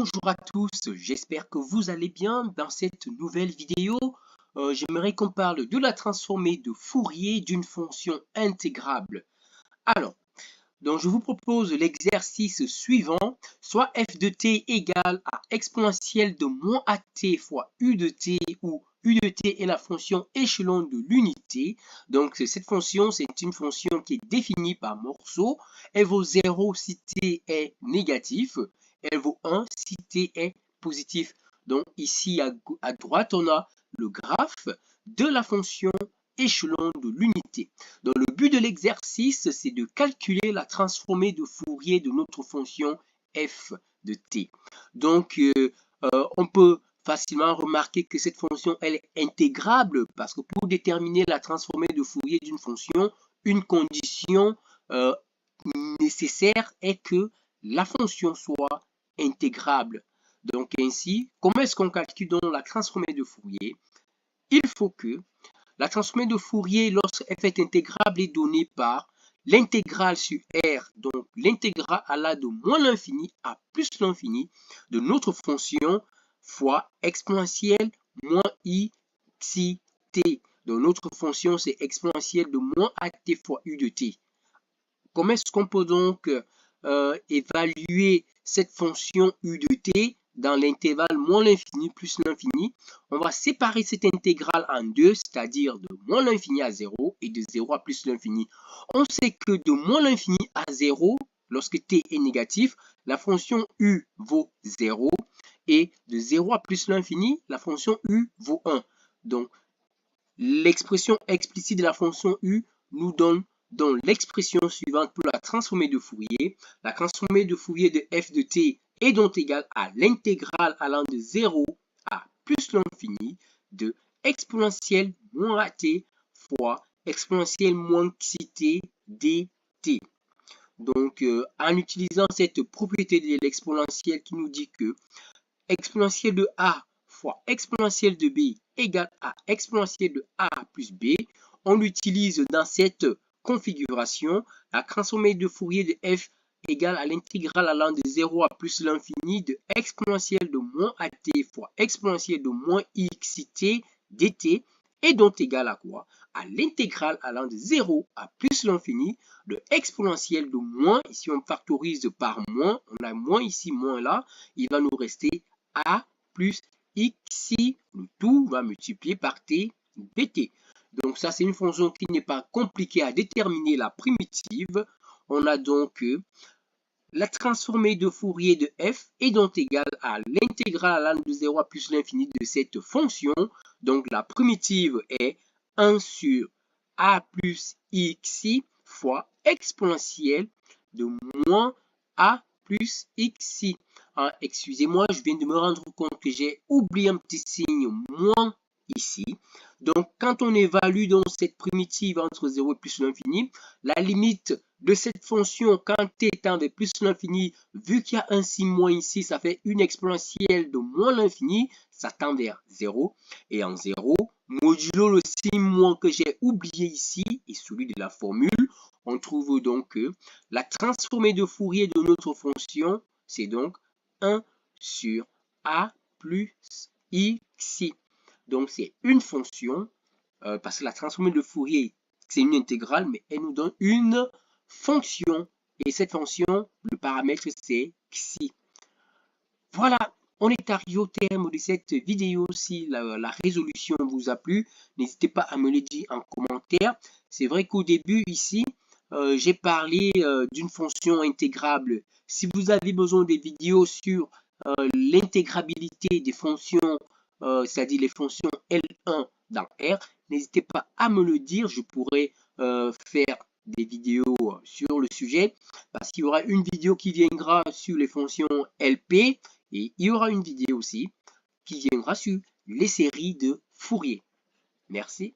Bonjour à tous, j'espère que vous allez bien. Dans cette nouvelle vidéo, j'aimerais qu'on parle de la transformée de Fourier d'une fonction intégrable. Alors, je vous propose l'exercice suivant, soit f de t égale à exponentielle de moins at fois u de t, où u de t est la fonction échelon de l'unité. Donc cette fonction, c'est une fonction qui est définie par morceau. Elle vaut 0 si t est négatif, elle vaut 1 si t est positif. Donc ici à droite, on a le graphe de la fonction échelon de l'unité. Donc le but de l'exercice, c'est de calculer la transformée de Fourier de notre fonction f de t. Donc on peut facilement remarquer que cette fonction elle est intégrable parce que pour déterminer la transformée de Fourier d'une fonction, une condition nécessaire est que la fonction soit intégrable. Donc ainsi, comment est-ce qu'on calcule donc la transformée de Fourier? Il faut que la transformée de Fourier, lorsqu'elle est intégrable, est donnée par l'intégrale sur R, donc l'intégrale allant de moins l'infini à plus l'infini de notre fonction fois exponentielle moins i xi t. Donc notre fonction, c'est exponentielle de moins at fois u de t. Comment est-ce qu'on peut donc évaluer cette fonction u de t dans l'intervalle moins l'infini plus l'infini? On va séparer cette intégrale en deux, c'est-à-dire de moins l'infini à 0 et de 0 à plus l'infini. On sait que de moins l'infini à 0, lorsque t est négatif, la fonction u vaut 0 et de 0 à plus l'infini, la fonction u vaut 1. Donc, l'expression explicite de la fonction u nous donne donc l'expression suivante pour la transformée de Fourier. La transformée de Fourier de f de t est donc égale à l'intégrale allant de 0 à plus l'infini de exponentielle moins at fois exponentielle moins xi t dt. Donc, en utilisant cette propriété de l'exponentielle qui nous dit que exponentielle de a fois exponentielle de b égale à exponentielle de a plus b, on utilise dans cette configuration la transformée de Fourier de f égale à l'intégrale allant de 0 à plus l'infini de exponentielle de moins at fois exponentielle de moins xt dt est donc égale à quoi? À l'intégrale allant de 0 à plus l'infini de exponentielle de moins, ici on factorise par moins, on a moins ici, moins là, il va nous rester a plus xi, le tout va multiplier par t dt. Donc ça, c'est une fonction qui n'est pas compliquée à déterminer la primitive. On a donc la transformée de Fourier de f est donc égale à l'intégrale allant de 0 à plus l'infini de cette fonction. Donc la primitive est 1 sur a plus xi fois exponentielle de moins a plus xi. Excusez-moi, je viens de me rendre compte que j'ai oublié un petit signe moins ici. Donc, quand on évalue donc cette primitive entre 0 et plus l'infini, la limite de cette fonction, quand t tend vers plus l'infini, vu qu'il y a un signe moins ici, ça fait une exponentielle de moins l'infini, ça tend vers 0. Et en 0, modulo le signe moins que j'ai oublié ici et celui de la formule, on trouve donc que la transformée de Fourier de notre fonction, c'est donc 1 sur a plus xi. Donc, c'est une fonction, parce que la transformée de Fourier, c'est une intégrale, mais elle nous donne une fonction. Et cette fonction, le paramètre, c'est xi. Voilà, on est arrivé au terme de cette vidéo. Si la résolution vous a plu, n'hésitez pas à me le dire en commentaire. C'est vrai qu'au début, ici, j'ai parlé d'une fonction intégrable. Si vous avez besoin des vidéos sur l'intégrabilité des fonctions, c'est-à-dire les fonctions L1 dans R, n'hésitez pas à me le dire. Je pourrais faire des vidéos sur le sujet, parce qu'il y aura une vidéo qui viendra sur les fonctions LP et il y aura une vidéo aussi qui viendra sur les séries de Fourier. Merci.